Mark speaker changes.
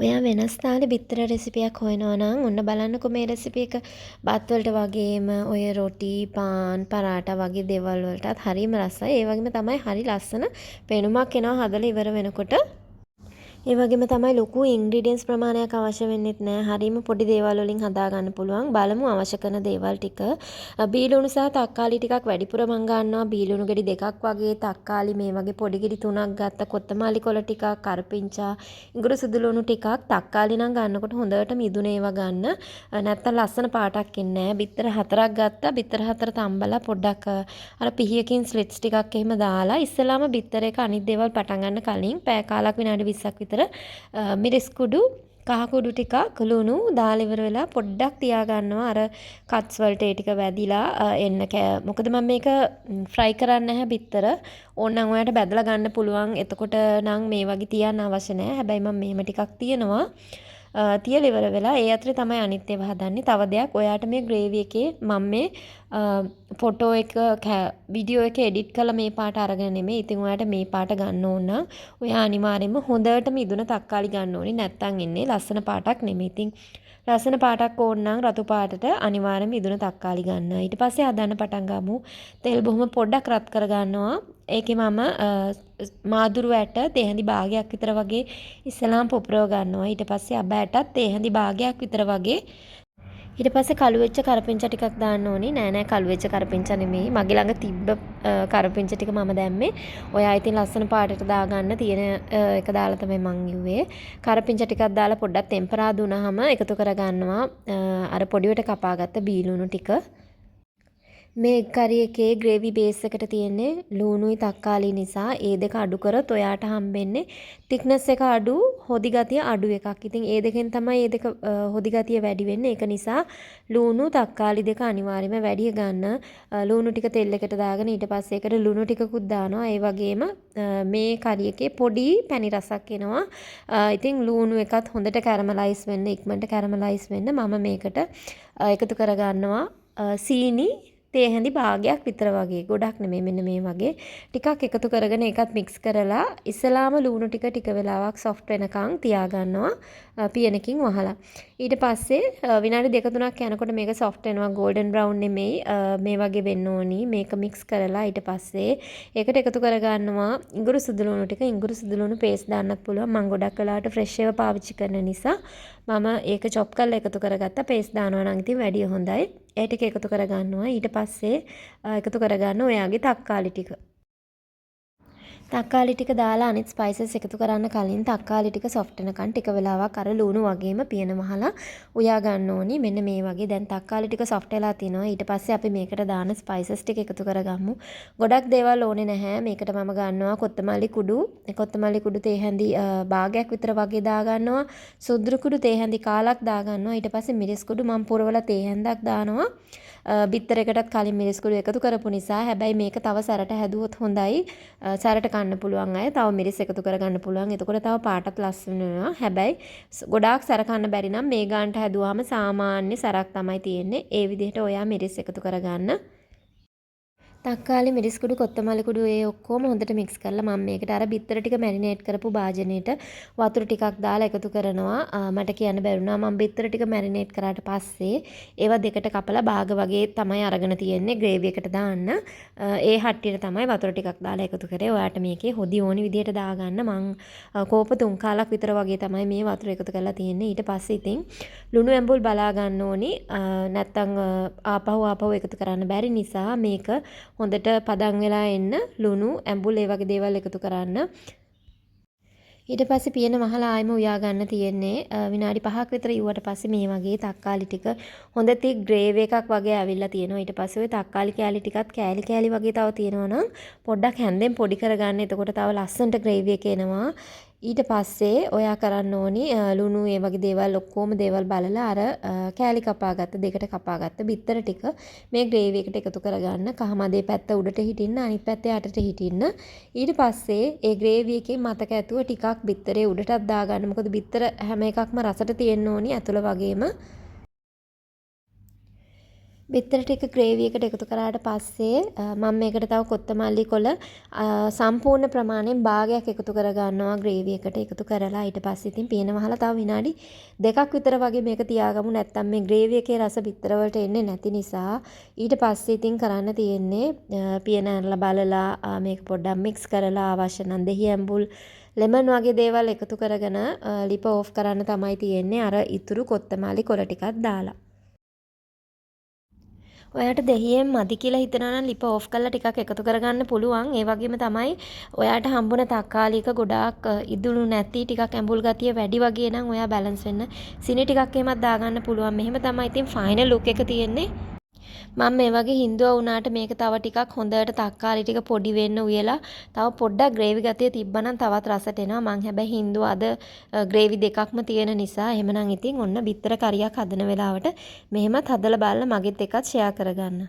Speaker 1: ඔයා වෙනස් තාලේ බිත්තර රෙසිපියක් හොයනවා නම් ඔන්න බලන්නකෝ මේ රෙසිපි එක. බත් වලට වගේම ඔය රොටි, පාන්, පරාටා වගේ දේවල් වලටත් හරිම රසයි. ඒ වගේම තමයි හරි ලස්සන පෙනුමක් එනවා හදලා ඉවර වෙනකොට. ඒ වගේම තමයි ලොකු ඉන්ග්‍රීඩියන්ට්ස් ප්‍රමාණයක් අවශ්‍ය වෙන්නෙත් නෑ. හරීම පොඩි දේවල් වලින් හදා ගන්න පුළුවන්. බලමු අවශ්‍ය කරන දේවල් ටික. බීලුණු සහ තක්කාලි ටිකක් වැඩිපුර මං ගන්නවා. බීලුණු ගෙඩි දෙකක් වගේ, තක්කාලි මේ වගේ පොඩි ගෙඩි 3ක් ගත්තා. කොත්තමල්ලි කොළ ටිකක්, කරපිංචා, ඉඟුරු සුදු ලුණු ටිකක්. තක්කාලි නම් ගන්නකොට හොඳට මිදුන ඒවා ගන්න. නැත්තම් ලස්සන පාටක් එන්නේ නෑ. බිත්තර 4ක් ගත්තා. බිත්තර 4 තම්බලා පොඩ්ඩක් අර පිහියකින් ස්ලිට්ස් ටිකක් එහෙම දාලා ඉස්සෙල්ලාම බිත්තර එක අනිත් දේවල් පටන් ගන්න කලින් පැය කාලක් විනාඩි 20ක් විතර මිරිස් කුඩු කහ කුඩු ටිකක් ලුණු දාලා ඉවර වෙලා පොඩ්ඩක් තියා ගන්නවා අර කට්ස් වලට ඒ ටික වැදිලා එන්න මොකද මම මේක ෆ්‍රයි කරන්නේ නැහැ බිත්තර ඕනනම් ඔයාලට බැදලා ගන්න පුළුවන් එතකොට නම් මේ වගේ තියන්න අවශ්‍ය නැහැ හැබැයි මම මෙහෙම ටිකක් තියනවා තියලා ඉවර වෙලා ඒ අතරේ තමයි අනිත් ඒවා හදන්නේ. තව දෙයක් ඔයාට මේ ග්‍රේවි එකේ මම මේ ෆොටෝ එක වීඩියෝ එක එඩිට් කරලා මේ පාට අරගෙන නෙමෙයි. ඉතින් ඔයාට මේ පාට ගන්න ඕන නම් ඔයා අනිවාර්යයෙන්ම හොඳට මිදුන තක්කාලි ගන්න ඕනේ. නැත්තම් එන්නේ ලස්සන පාටක් නෙමෙයි. ඉතින් ලස්සන පාටක් ඕන නම් රතු පාටට අනිවාර්යයෙන්ම මිදුන තක්කාලි ගන්න. ඊට පස්සේ හදන්න පටන් ගමු. තෙල් බොහොම පොඩ්ඩක් රත් කර ගන්නවා. ඒකේ මම මාදුරු ඇට තෙහෙඳි භාගයක් විතර වගේ ඉස්සලාම් පොපරව ගන්නවා. ඊට පස්සේ අබ ඇටත් තෙහෙඳි භාගයක් විතර වගේ ඊට පස්සේ කළු වෙච්ච කරපිංචා ටිකක් දාන්න ඕනි. නෑ කළු වෙච්ච කරපිංචා නෙමෙයි. මගේ ළඟ තිබ්බ කරපිංචා ටික මම දැම්මේ. ඔයා ඉතින් ලස්සන පාටට දාගන්න තියෙන එක දාලා තමයි මං යුවේ. කරපිංචා ටිකක් දාලා පොඩ්ඩක් ටෙම්පරාදු වුණාම එකතු කරගන්නවා අර පොඩිවට කපාගත්ත බීලුණු ටික. මේ කරි එකේ ග්‍රේවි බේස් එකට තියෙන්නේ ලුණුයි තක්කාලි නිසා ඒ දෙක අඩු කරොත් ඔයාට හම්බෙන්නේ thickness එක අඩු හොදි ගතිය අඩු එකක්. ඉතින් ඒ දෙකෙන් තමයි ඒ දෙක හොදි ගතිය වැඩි වෙන්නේ. ඒක නිසා ලුණු තක්කාලි දෙක අනිවාර්යයෙන්ම වැඩි ගන්න. ලුණු ටික තෙල් එකට දාගෙන ඊට පස්සේ ඒකට ලුණු ටිකකුත් දානවා. ඒ වගේම මේ කරි එකේ පොඩි පැණි රසක් එනවා. ඉතින් ලුණු එකත් හොඳට කැරමලයිස් වෙන්න ඉක්මනට කැරමලයිස් වෙන්න මම මේකට එකතු කරගන්නවා සීනි තේහැඳි භාගයක් විතර වගේ ගොඩක් නෙමෙයි මෙන්න මේ වගේ ටිකක් එකතු කරගෙන ඒකත් මික්ස් කරලා ඉස්සලාම ලුණු ටික වෙලාවක් සොෆ්ට් වෙනකන් තියාගන්නවා පියනකින් වහලා ඊට පස්සේ විනාඩි 2-3ක් යනකොට මේක සොෆ්ට් වෙනවා ගෝල්ඩන් බ්‍රවුන් නෙමෙයි මේ වගේ වෙන්න ඕනි මේක මික්ස් කරලා ඊට පස්සේ ඒකට එකතු කරගන්නවා ඉඟුරු සුදු ලුණු ටික ඉඟුරු සුදු ලුණු පේස්ට් දාන්නත් පුළුවන් මම ගොඩක් වෙලාවට ෆ්‍රෙෂ් ඒවා පාවිච්චි කරන නිසා මම ඒක චොප් කරලා එකතු කරගත්තා පේස්ට් දානවා නම් ඉතින් වැඩිය හොඳයි ඒ ටික එකතු කරගන්නවා ඊට පස්සේ එකතු කරගන්න ඔයාගේ තක්කාලි ටික තක්කාලි ටික දාලා අනිත් ස්පයිසස් එකතු කරන්න කලින් තක්කාලි ටික සොෆ්ට් වෙනකන් ටික වෙලාවක් අර ලුණු වගේම පියන වහලා උයා ගන්න ඕනි. මෙන්න මේ වගේ දැන් තක්කාලි ටික සොෆ්ට් වෙලා තිනවා. ඊට පස්සේ අපි මේකට දාන ස්පයිසස් ටික එකතු කරගමු. ගොඩක් දේවල් ඕනේ නැහැ. මේකට මම ගන්නවා කොත්තමල්ලි කුඩු තේහැඳි භාගයක් විතර වගේ දා ගන්නවා. සුද්දු කුඩු තේහැඳි කාලක් දා ගන්නවා. ඊට පස්සේ මිරිස් කුඩු මම පුරවලා තේහැඳක් දානවා. බිත්තර එකටත් කලින් මිරිස් කුඩු එකතු කරපු නිසා හැබැයි මේක තව සැරට හැදුවොත් හොඳයි. සැරට කන්න පුළුවන් අය තව මිරිස් එකතු කරගන්න පුළුවන්. එතකොට තව පාටත් ලස්සන වෙනවා. හැබැයි ගොඩාක් සැර කන්න බැරි නම් මේ ගානට හැදුවාම සාමාන්‍ය සැරක් තමයි තියෙන්නේ. ඒ විදිහට ඔයා මිරිස් එකතු කරගන්න. තක්කාලි මිරිස් කුඩු කොත්තමල්ලි කුඩු ඒ ඔක්කොම හොඳට මික්ස් කරලා මම මේකට අර බිත්තර ටික මැරිනේට් කරපු භාජනයේට වතුර ටිකක් දාලා එකතු කරනවා. මට කියන්න බැරුණා මම බිත්තර ටික මැරිනේට් කරාට පස්සේ ඒවා දෙකට කපලා භාග වගේ තමයි අරගෙන තියෙන්නේ ග්‍රේවි එකට දාන්න. ඒ හට්ටියට තමයි වතුර ටිකක් දාලා එකතු කරේ. ඔයාට මේකේ හොදි ඕනි විදියට දාගන්න. මං කෝප 3 කාලක් විතර වගේ තමයි මේ වතුර එකතු කරලා තියෙන්නේ. ඊට පස්සේ ඉතින් ලුණු ඇඹුල් බලා ගන්න ඕනි. නැත්තම් ආපහු එකතු කරන්න බැරි නිසා මේක හොඳට පදන් වෙලා එන්න ලුණු ඇඹුල් ඒ වගේ දේවල් එකතු කරන්න. ඊට පස්සේ පියන වහලා ආයෙම උයා ගන්න තියෙන්නේ. විනාඩි 5ක් විතර ඉුවට පස්සේ මේ වගේ තක්කාලි ටික හොඳ තික් ග්‍රේවි එකක් වගේ ඇවිල්ලා තියෙනවා. ඊට පස්සේ ওই තක්කාලි කෑලි ටිකත් කෑලි වගේ තව තියෙනවා නම් පොඩ්ඩක් හැන්දෙන් පොඩි කරගන්න. එතකොට තව ලස්සනට ග්‍රේවි එක එනවා. ඊට පස්සේ ඔයා කරන්න ඕනි ලුණු ඒ වගේ දේවල් ඔක්කොම දේවල් බලලා අර කෑලි කපාගත්ත දෙකට කපාගත්ත බිත්තර ටික මේ ග්‍රේවි එකට එකතු කරගන්න. කහමදේ පැත්ත උඩට හිටින්න අනිත් පැත්තේ යටට හිටින්න. ඊට පස්සේ ඒ ග්‍රේවි එකේ මතක ඇතුව ටිකක් බිත්තරේ උඩටත් දාගන්න. මොකද බිත්තර හැම එකක්ම රසට තියෙන්න ඕනි ඇතුළ වගේම. බිත්තර ටික ග්‍රේවි එකට එකතු කරාට පස්සේ මම මේකට තව කොත්තමල්ලි කොළ සම්පූර්ණ ප්‍රමාණයෙන් භාගයක් එකතු කරගන්නවා ග්‍රේවි එකට එකතු කරලා ඊට පස්සේ ඉතින් පියන වහලා තව විනාඩි 2ක් විතර වගේ මේක තියාගමු. නැත්තම් මේ ග්‍රේවි එකේ රස බිත්තර වලට එන්නේ නැති නිසා ඊට පස්සේ ඉතින් කරන්න තියෙන්නේ පියන ඇරලා බලලා මේක පොඩ්ඩක් මික්ස් කරලා අවශ්‍ය නම් දෙහි ඇඹුල් ලෙමන් වගේ දේවල් එකතු කරගෙන ලිප ඕෆ් කරන්න තමයි තියෙන්නේ අර ඉතුරු කොත්තමල්ලි කොළ ටිකක් දාලා. ඔයාට දෙහියෙන් මදි කියලා හිතනවා නම් ලිප ඕෆ් කරලා ටිකක් එකතු කරගන්න පුළුවන්. ඒ වගේම තමයි ඔයාට හම්බුන තක්කාලි එක ගොඩාක් ඉදුණු නැති ටිකක් ඇඹුල් ගතිය වැඩි වගේ නම් ඔයා බැලන්ස් වෙන්න සීනි ටිකක් එහෙමත් දාගන්න පුළුවන්. මෙහෙම තමයි ඉතින් ෆයිනල් ලුක් එක තියෙන්නේ. මම මේ වගේ හින්දුව වුණාට මේක තව ටිකක් හොඳට තක්කාලි ටික පොඩි වෙන්න උයලා තව පොඩ්ඩක් ග්‍රේවි ගතිය තිබ්බනම් තවත් රසට එනවා. මං හැබැයි හින්දුව අද ග්‍රේවි දෙකක්ම තියෙන නිසා එහෙමනම් ඉතින් ඔන්න බිත්තර කරියක් හදන වෙලාවට මෙහෙමත් හදලා බලලා මගෙත් එකත් ෂෙයා කරගන්න.